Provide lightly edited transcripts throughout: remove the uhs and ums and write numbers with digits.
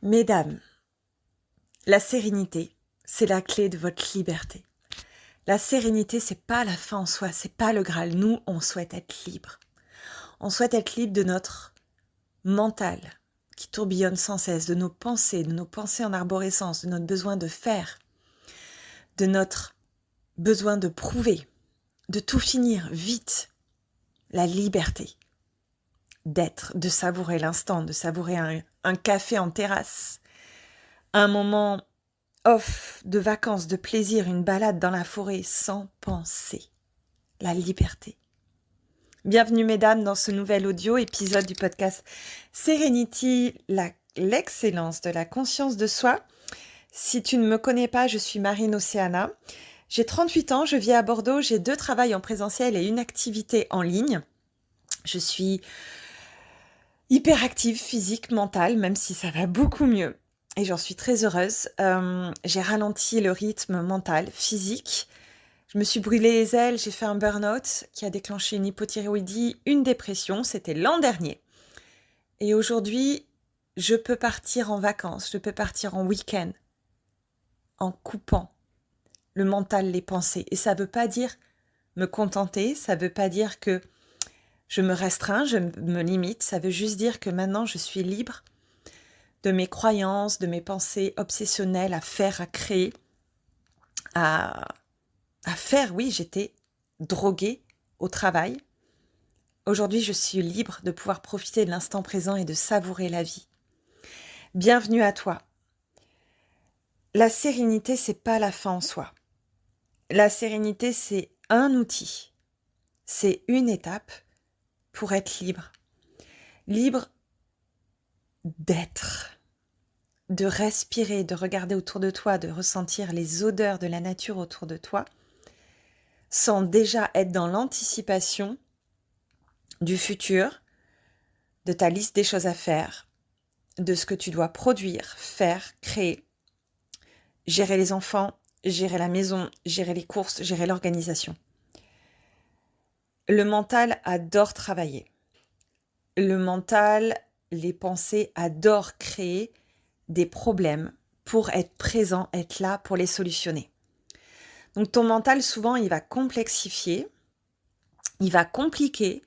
Mesdames, la sérénité, c'est la clé de votre liberté. La sérénité, c'est pas la fin en soi, c'est pas le Graal. Nous, on souhaite être libre. On souhaite être libre de notre mental qui tourbillonne sans cesse, de nos pensées en arborescence, de notre besoin de faire, de notre besoin de prouver, de tout finir vite. La liberté d'être, de savourer l'instant, de savourer un café en terrasse, un moment off, de vacances, de plaisir, une balade dans la forêt sans penser. La liberté. Bienvenue mesdames dans ce nouvel audio épisode du podcast Serenity, l'excellence de la conscience de soi. Si tu ne me connais pas, je suis Marine Océana. J'ai 38 ans, je vis à Bordeaux, j'ai 2 travails en présentiel et une activité en ligne. Je suis hyper active, physique, mentale, même si ça va beaucoup mieux. Et j'en suis très heureuse. J'ai ralenti le rythme mental, physique. Je me suis brûlé les ailes, j'ai fait un burn-out qui a déclenché une hypothyroïdie, une dépression. C'était l'an dernier. Et aujourd'hui, je peux partir en vacances, je peux partir en week-end en coupant le mental, les pensées. Et ça ne veut pas dire me contenter, ça ne veut pas dire que je me restreins, je me limite. Ça veut juste dire que maintenant, je suis libre de mes croyances, de mes pensées obsessionnelles à faire, à créer, à faire. Oui, j'étais droguée au travail. Aujourd'hui, je suis libre de pouvoir profiter de l'instant présent et de savourer la vie. Bienvenue à toi. La sérénité, c'est pas la fin en soi. La sérénité, c'est un outil. C'est une étape pour être libre. Libre d'être, de respirer, de regarder autour de toi, de ressentir les odeurs de la nature autour de toi, sans déjà être dans l'anticipation du futur, de ta liste des choses à faire, de ce que tu dois produire, faire, créer, gérer les enfants, gérer la maison, gérer les courses, gérer l'organisation. Le mental adore travailler. Le mental, les pensées adorent créer des problèmes pour être présent, être là pour les solutionner. Donc ton mental, souvent, il va complexifier, il va compliquer,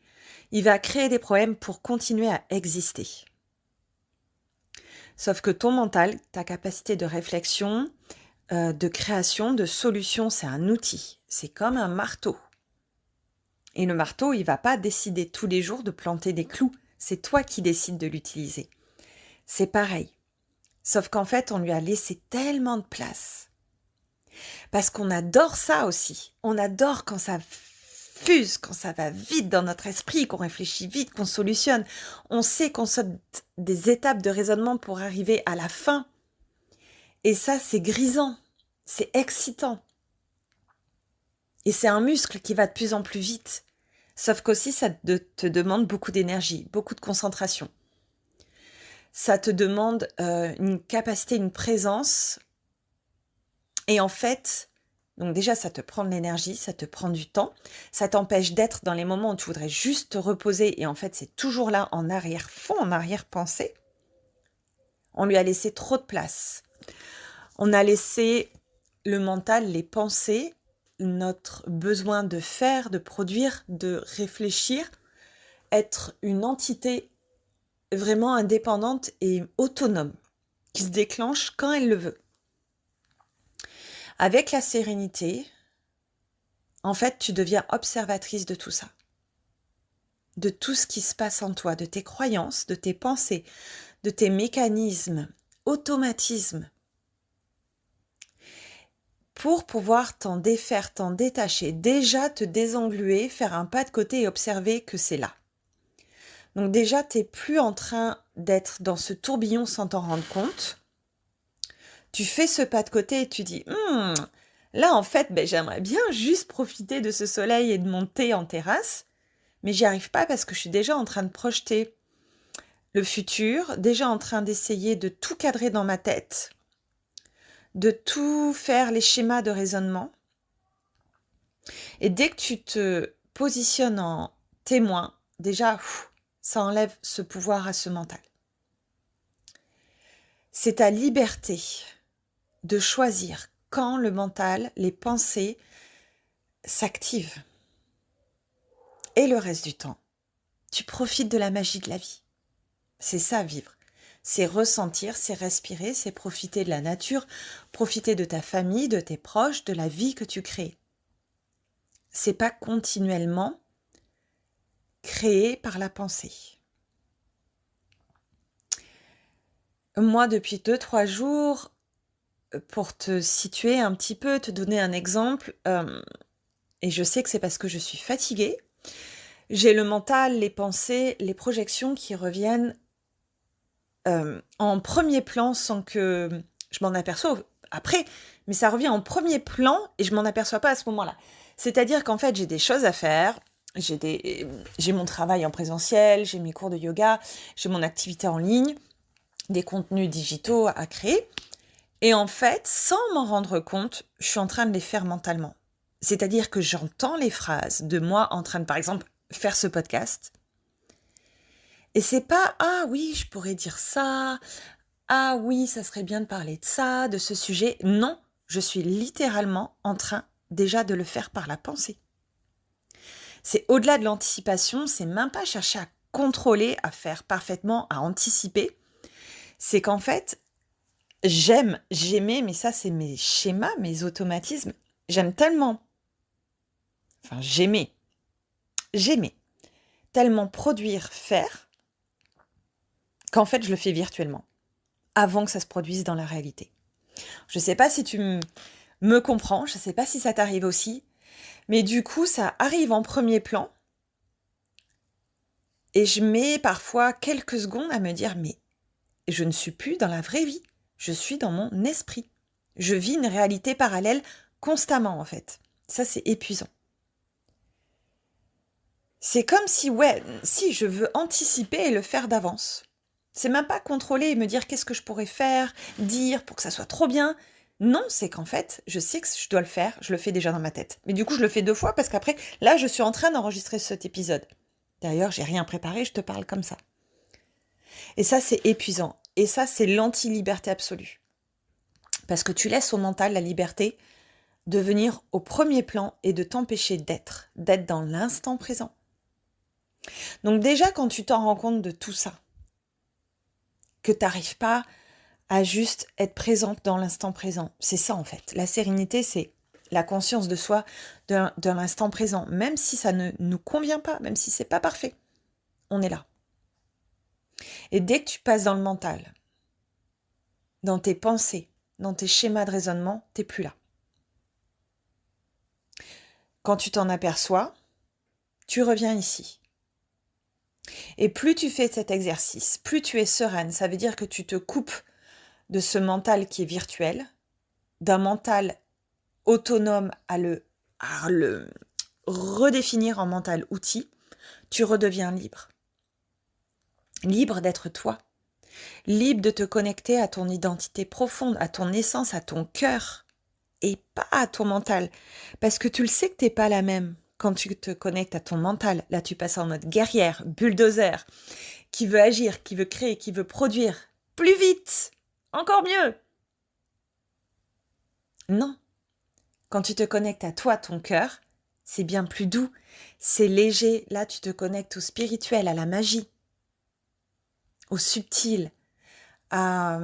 il va créer des problèmes pour continuer à exister. Sauf que ton mental, ta capacité de réflexion, de création, de solution, c'est un outil. C'est comme un marteau. Et le marteau, il ne va pas décider tous les jours de planter des clous. C'est toi qui décides de l'utiliser. C'est pareil. Sauf qu'en fait, on lui a laissé tellement de place. Parce qu'on adore ça aussi. On adore quand ça fuse, quand ça va vite dans notre esprit, qu'on réfléchit vite, qu'on solutionne. On sait qu'on saute des étapes de raisonnement pour arriver à la fin. Et ça, c'est grisant. C'est excitant. Et c'est un muscle qui va de plus en plus vite. Sauf qu'aussi, ça te demande beaucoup d'énergie, beaucoup de concentration. Ça te demande une capacité, une présence. Et en fait, donc déjà, ça te prend de l'énergie, ça te prend du temps. Ça t'empêche d'être dans les moments où tu voudrais juste te reposer. Et en fait, c'est toujours là en arrière-fond, en arrière-pensée. On lui a laissé trop de place. On a laissé le mental, les pensées, notre besoin de faire, de produire, de réfléchir, être une entité vraiment indépendante et autonome, qui se déclenche quand elle le veut. Avec la sérénité, en fait, tu deviens observatrice de tout ça, de tout ce qui se passe en toi, de tes croyances, de tes pensées, de tes mécanismes, automatismes, pour pouvoir t'en défaire, t'en détacher, déjà te désengluer, faire un pas de côté et observer que c'est là. Donc déjà, tu n'es plus en train d'être dans ce tourbillon sans t'en rendre compte. Tu fais ce pas de côté et tu dis là en fait, j'aimerais bien juste profiter de ce soleil et de mon thé en terrasse, mais j'y arrive pas parce que je suis déjà en train de projeter le futur, déjà en train d'essayer de tout cadrer dans ma tête, de tout faire les schémas de raisonnement. Et dès que tu te positionnes en témoin, déjà, ça enlève ce pouvoir à ce mental. C'est ta liberté de choisir quand le mental, les pensées s'activent. Et le reste du temps, tu profites de la magie de la vie. C'est ça, vivre. C'est ressentir, c'est respirer, c'est profiter de la nature, profiter de ta famille, de tes proches, de la vie que tu crées. C'est pas continuellement créé par la pensée. Moi, depuis 2-3 jours, pour te situer un petit peu, te donner un exemple, et je sais que c'est parce que je suis fatiguée, j'ai le mental, les pensées, les projections qui reviennent en premier plan sans que je m'en aperçoive après, mais ça revient en premier plan et je m'en aperçois pas à ce moment-là. C'est-à-dire qu'en fait, j'ai des choses à faire, j'ai mon travail en présentiel, j'ai mes cours de yoga, j'ai mon activité en ligne, des contenus digitaux à créer. Et en fait, sans m'en rendre compte, je suis en train de les faire mentalement. C'est-à-dire que j'entends les phrases de moi en train de, par exemple, faire ce podcast. Et c'est pas « Ah oui, je pourrais dire ça. Ah oui, ça serait bien de parler de ça, de ce sujet. » Non, je suis littéralement en train déjà de le faire par la pensée. C'est au-delà de l'anticipation, c'est même pas chercher à contrôler, à faire parfaitement, à anticiper. C'est qu'en fait, j'aimais, mais ça c'est mes schémas, mes automatismes. J'aime tellement, j'aimais tellement produire, faire, qu'en fait je le fais virtuellement, avant que ça se produise dans la réalité. Je ne sais pas si tu me comprends, je ne sais pas si ça t'arrive aussi, mais du coup ça arrive en premier plan, et je mets parfois quelques secondes à me dire « mais je ne suis plus dans la vraie vie, je suis dans mon esprit. Je vis une réalité parallèle constamment en fait. » Ça c'est épuisant. C'est comme si, si je veux anticiper et le faire d'avance. C'est même pas contrôler et me dire qu'est-ce que je pourrais faire, dire pour que ça soit trop bien. Non, c'est qu'en fait, je sais que je dois le faire, je le fais déjà dans ma tête. Mais du coup, je le fais 2 fois parce qu'après, là, je suis en train d'enregistrer cet épisode. D'ailleurs, j'ai rien préparé, je te parle comme ça. Et ça, c'est épuisant. Et ça, c'est l'anti-liberté absolue. Parce que tu laisses au mental la liberté de venir au premier plan et de t'empêcher d'être dans l'instant présent. Donc déjà, quand tu t'en rends compte de tout ça, que tu n'arrives pas à juste être présente dans l'instant présent, c'est ça en fait. La sérénité, c'est la conscience de soi d'un l'instant présent, même si ça ne nous convient pas, même si c'est pas parfait, on est là. Et dès que tu passes dans le mental, dans tes pensées, dans tes schémas de raisonnement, t'es plus là. Quand tu t'en aperçois, tu reviens ici. Et plus tu fais cet exercice, plus tu es sereine. Ça veut dire que tu te coupes de ce mental qui est virtuel, d'un mental autonome à le redéfinir en mental outil. Tu redeviens libre. Libre d'être toi. Libre de te connecter à ton identité profonde, à ton essence, à ton cœur. Et pas à ton mental. Parce que tu le sais que t'es pas la même. Quand tu te connectes à ton mental, là tu passes en mode guerrière, bulldozer, qui veut agir, qui veut créer, qui veut produire. Plus vite, encore mieux. Non. Quand tu te connectes à toi, ton cœur, c'est bien plus doux, c'est léger. Là, tu te connectes au spirituel, à la magie, au subtil, à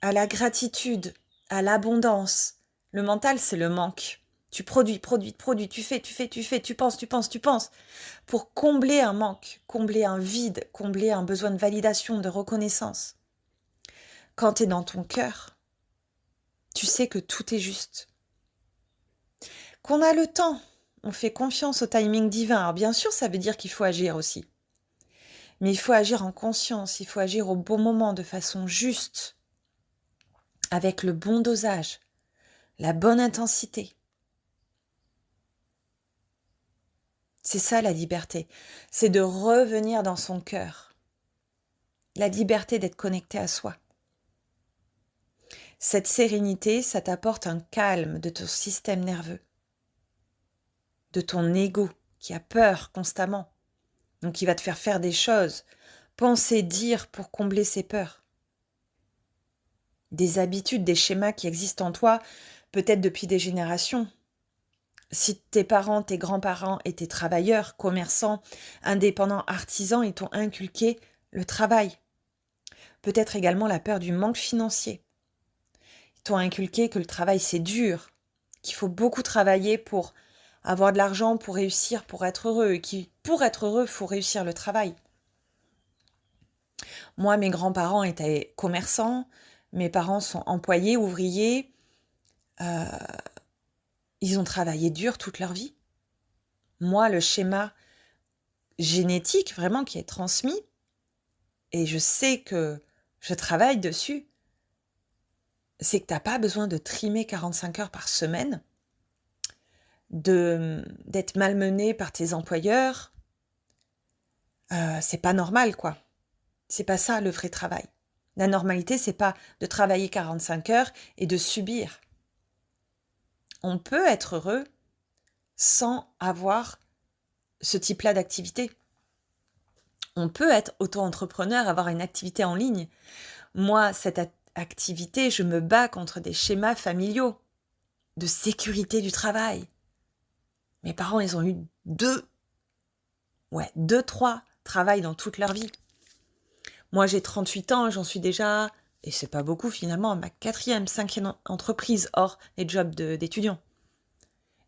la gratitude, à l'abondance. Le mental, c'est le manque. Tu produis, tu fais, tu penses, pour combler un manque, combler un vide, combler un besoin de validation, de reconnaissance. Quand tu es dans ton cœur, tu sais que tout est juste. Qu'on a le temps, on fait confiance au timing divin. Alors bien sûr, ça veut dire qu'il faut agir aussi. Mais il faut agir en conscience, il faut agir au bon moment, de façon juste, avec le bon dosage, la bonne intensité. C'est ça la liberté, c'est de revenir dans son cœur. La liberté d'être connecté à soi. Cette sérénité, ça t'apporte un calme de ton système nerveux, de ton ego qui a peur constamment, donc il va te faire des choses, penser, dire pour combler ses peurs. des habitudes, des schémas qui existent en toi, peut-être depuis des générations. Si tes parents, tes grands-parents étaient travailleurs, commerçants, indépendants, artisans, ils t'ont inculqué le travail. Peut-être également la peur du manque financier. Ils t'ont inculqué que le travail c'est dur, qu'il faut beaucoup travailler pour avoir de l'argent, pour réussir, pour être heureux, et pour être heureux, il faut réussir le travail. Moi, mes grands-parents étaient commerçants, mes parents sont employés, ouvriers, ils ont travaillé dur toute leur vie. Moi, le schéma génétique vraiment qui est transmis, et je sais que je travaille dessus, c'est que tu n'as pas besoin de trimer 45 heures par semaine, d'être malmené par tes employeurs. C'est pas normal, quoi. C'est pas ça le vrai travail. La normalité, c'est pas de travailler 45 heures et de subir. On peut être heureux sans avoir ce type-là d'activité. On peut être auto-entrepreneur, avoir une activité en ligne. Moi, cette activité, je me bats contre des schémas familiaux de sécurité du travail. Mes parents, ils ont eu 3 travails dans toute leur vie. Moi, j'ai 38 ans, j'en suis déjà, et c'est pas beaucoup finalement, ma 4e, 5e entreprise hors les jobs d'étudiants.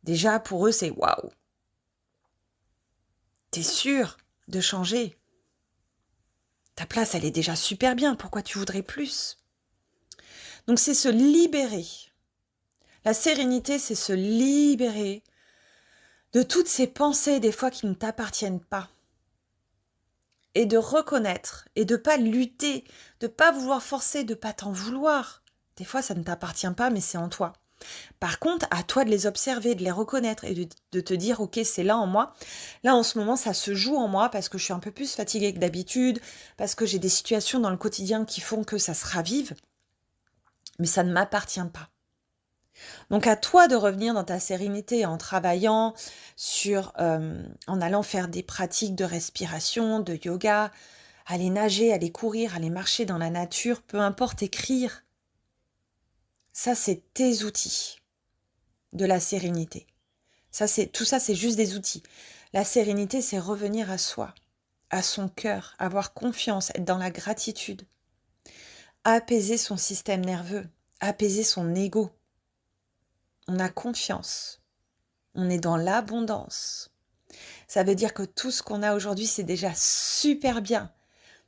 Déjà, pour eux, c'est waouh. T'es sûr de changer? Ta place, elle est déjà super bien, pourquoi tu voudrais plus? Donc, c'est se libérer. La sérénité, c'est se libérer de toutes ces pensées, des fois, qui ne t'appartiennent pas. Et de reconnaître, et de pas lutter, de pas vouloir forcer, de pas t'en vouloir. Des fois, ça ne t'appartient pas, mais c'est en toi. Par contre, à toi de les observer, de les reconnaître et de te dire, ok, c'est là en moi. Là, en ce moment, ça se joue en moi parce que je suis un peu plus fatiguée que d'habitude, parce que j'ai des situations dans le quotidien qui font que ça se ravive, mais ça ne m'appartient pas. Donc à toi de revenir dans ta sérénité en travaillant en allant faire des pratiques de respiration, de yoga, aller nager, aller courir, aller marcher dans la nature, peu importe, écrire. Ça, c'est tes outils de la sérénité. Tout ça, c'est juste des outils. La sérénité, c'est revenir à soi, à son cœur, avoir confiance, être dans la gratitude, apaiser son système nerveux, apaiser son ego. On a confiance, on est dans l'abondance. Ça veut dire que tout ce qu'on a aujourd'hui, c'est déjà super bien.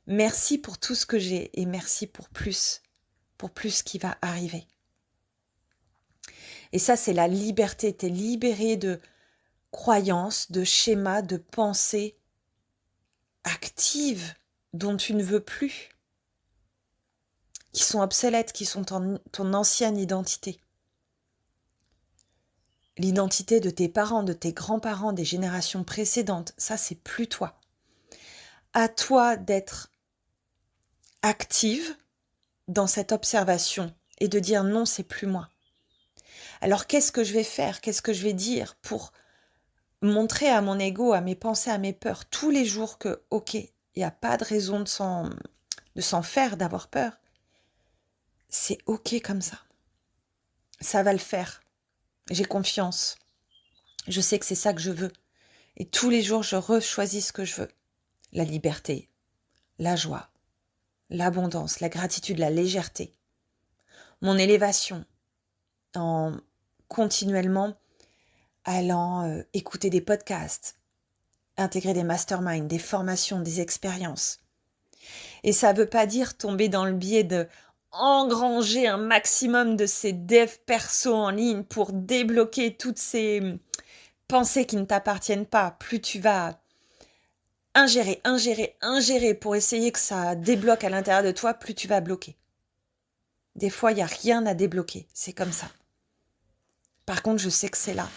Merci pour tout ce que j'ai et merci pour plus qui va arriver. Et ça, c'est la liberté. Tu es libéré de croyances, de schémas, de pensées actives dont tu ne veux plus, qui sont obsolètes, qui sont ton ancienne identité. L'identité de tes parents, de tes grands-parents, des générations précédentes, ça, c'est plus toi. À toi d'être active dans cette observation et de dire non, c'est plus moi. Alors, qu'est-ce que je vais faire? Qu'est-ce que je vais dire pour montrer à mon ego, à mes pensées, à mes peurs, tous les jours que, ok, il n'y a pas de raison de s'en faire, d'avoir peur. C'est ok comme ça. Ça va le faire. J'ai confiance. Je sais que c'est ça que je veux. Et tous les jours, je rechoisis ce que je veux. La liberté, la joie, l'abondance, la gratitude, la légèreté. Mon élévation en continuellement allant écouter des podcasts, intégrer des masterminds, des formations, des expériences. Et ça ne veut pas dire tomber dans le biais de engranger un maximum de ces devs perso en ligne pour débloquer toutes ces pensées qui ne t'appartiennent pas. Plus tu vas ingérer pour essayer que ça débloque à l'intérieur de toi, plus tu vas bloquer. Des fois, il n'y a rien à débloquer. C'est comme ça. Par contre, je sais que c'est là.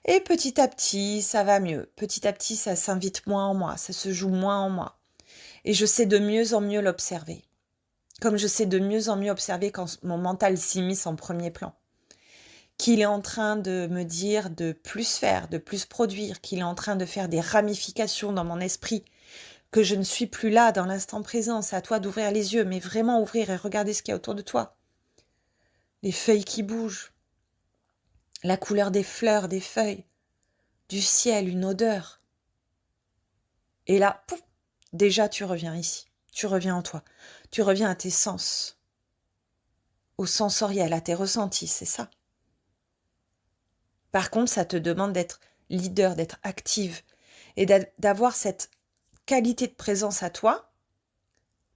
Et petit à petit, ça va mieux. Petit à petit, ça s'invite moins en moi. Ça se joue moins en moi. Et je sais de mieux en mieux l'observer. Comme je sais de mieux en mieux observer quand mon mental s'immisce en premier plan. Qu'il est en train de me dire de plus faire, de plus produire, qu'il est en train de faire des ramifications dans mon esprit, que je ne suis plus là dans l'instant présent. C'est à toi d'ouvrir les yeux, mais vraiment ouvrir et regarder ce qu'il y a autour de toi. Les feuilles qui bougent, la couleur des fleurs, des feuilles, du ciel, une odeur. Et là, pouf, déjà tu reviens ici, tu reviens en toi, tu reviens à tes sens, au sensoriel, à tes ressentis, c'est ça. Par contre, ça te demande d'être leader, d'être active et d'avoir cette qualité de présence à toi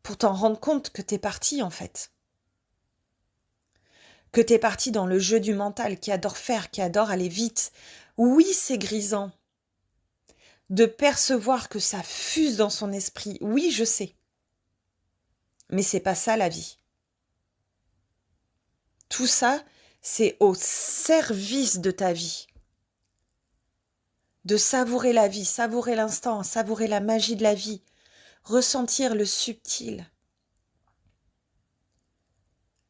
pour t'en rendre compte que t'es parti en fait. Que t'es parti dans le jeu du mental qui adore faire, qui adore aller vite. Oui, c'est grisant de percevoir que ça fuse dans son esprit. Oui, je sais. Mais c'est pas ça la vie. Tout ça, c'est au service de ta vie. De savourer la vie, savourer l'instant, savourer la magie de la vie, ressentir le subtil.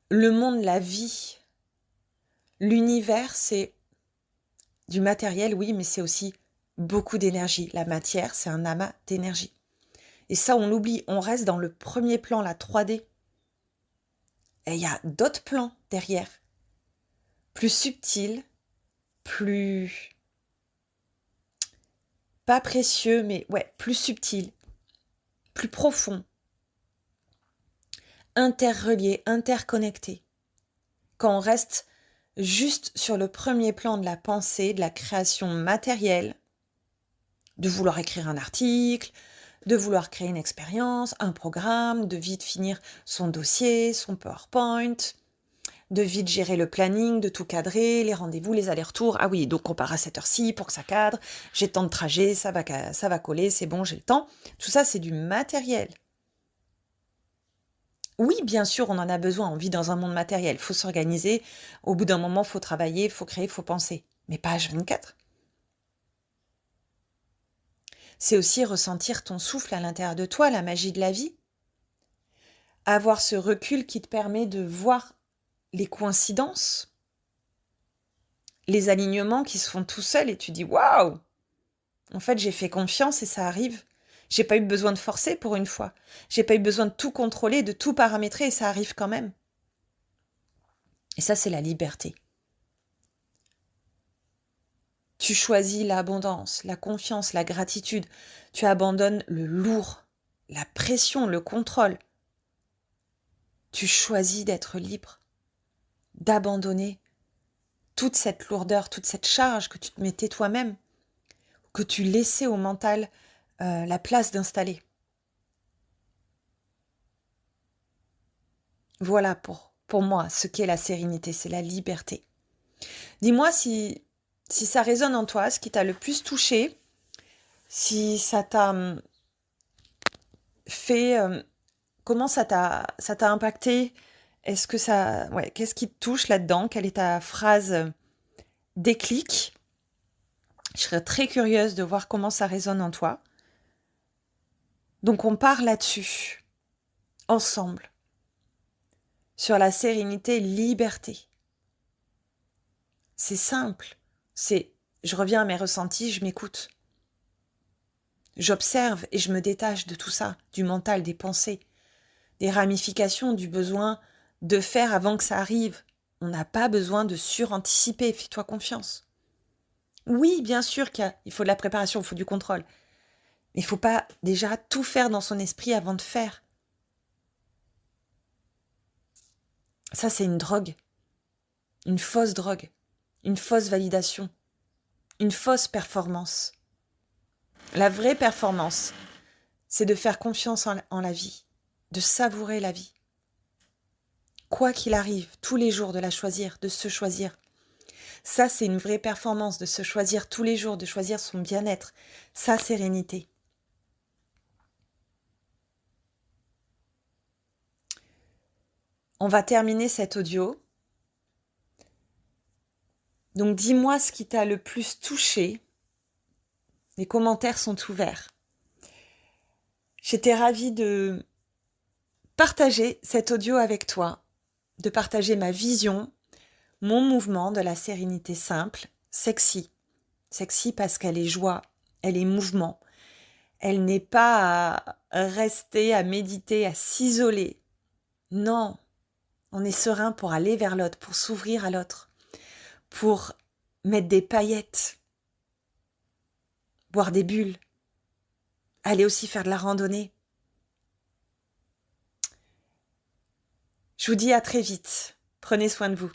Le monde, la vie, l'univers, c'est du matériel, oui, mais c'est aussi beaucoup d'énergie. La matière, c'est un amas d'énergie. Et ça, on l'oublie, on reste dans le premier plan, la 3D. Et il y a d'autres plans derrière, plus subtils, plus... pas précieux, mais ouais, plus subtils, plus profonds, interreliés, interconnectés. Quand on reste juste sur le premier plan de la pensée, de la création matérielle, de vouloir écrire un article, de vouloir créer une expérience, un programme, de vite finir son dossier, son PowerPoint, de vite gérer le planning, de tout cadrer, les rendez-vous, les allers-retours. Ah oui, donc on part à cette heure-ci pour que ça cadre, j'ai tant de trajet, ça va coller, c'est bon, j'ai le temps. Tout ça, c'est du matériel. Oui, bien sûr, on en a besoin, on vit dans un monde matériel, il faut s'organiser, au bout d'un moment, il faut travailler, il faut créer, il faut penser. Mais pas H24. C'est aussi ressentir ton souffle à l'intérieur de toi, la magie de la vie. Avoir ce recul qui te permet de voir les coïncidences, les alignements qui se font tout seuls et tu dis waouh! En fait, j'ai fait confiance et ça arrive. J'ai pas eu besoin de forcer pour une fois. J'ai pas eu besoin de tout contrôler, de tout paramétrer et ça arrive quand même. Et ça, c'est la liberté. Tu choisis l'abondance, la confiance, la gratitude. Tu abandonnes le lourd, la pression, le contrôle. Tu choisis d'être libre, d'abandonner toute cette lourdeur, toute cette charge que tu te mettais toi-même, que tu laissais au mental la place d'installer. Voilà pour moi ce qu'est la sérénité, c'est la liberté. Dis-moi si ça résonne en toi, ce qui t'a le plus touché, si ça t'a fait... comment ça t'a impacté? Est-ce que ça... Ouais, qu'est-ce qui te touche là-dedans? Quelle est ta phrase déclic? Je serais très curieuse de voir comment ça résonne en toi. Donc on part là-dessus, ensemble, sur la sérénité, liberté. C'est simple, je reviens à mes ressentis, je m'écoute. J'observe et je me détache de tout ça, du mental, des pensées, des ramifications, du besoin de faire avant que ça arrive. On n'a pas besoin de suranticiper, fais-toi confiance. Oui, bien sûr qu'il faut de la préparation, il faut du contrôle. Mais il ne faut pas déjà tout faire dans son esprit avant de faire. Ça, c'est une drogue. Une fausse drogue. Une fausse validation. Une fausse performance. La vraie performance, c'est de faire confiance en la vie, de savourer la vie. Quoi qu'il arrive, tous les jours, de la choisir, de se choisir. Ça, c'est une vraie performance, de se choisir tous les jours, de choisir son bien-être, sa sérénité. On va terminer cet audio. Donc, dis-moi ce qui t'a le plus touché. Les commentaires sont ouverts. J'étais ravie de partager cet audio avec toi, de partager ma vision, mon mouvement de la sérénité simple, sexy. Sexy parce qu'elle est joie, elle est mouvement. Elle n'est pas rester à méditer, à s'isoler. Non, on est serein pour aller vers l'autre, pour s'ouvrir à l'autre, pour mettre des paillettes, boire des bulles, aller aussi faire de la randonnée. Je vous dis à très vite. Prenez soin de vous.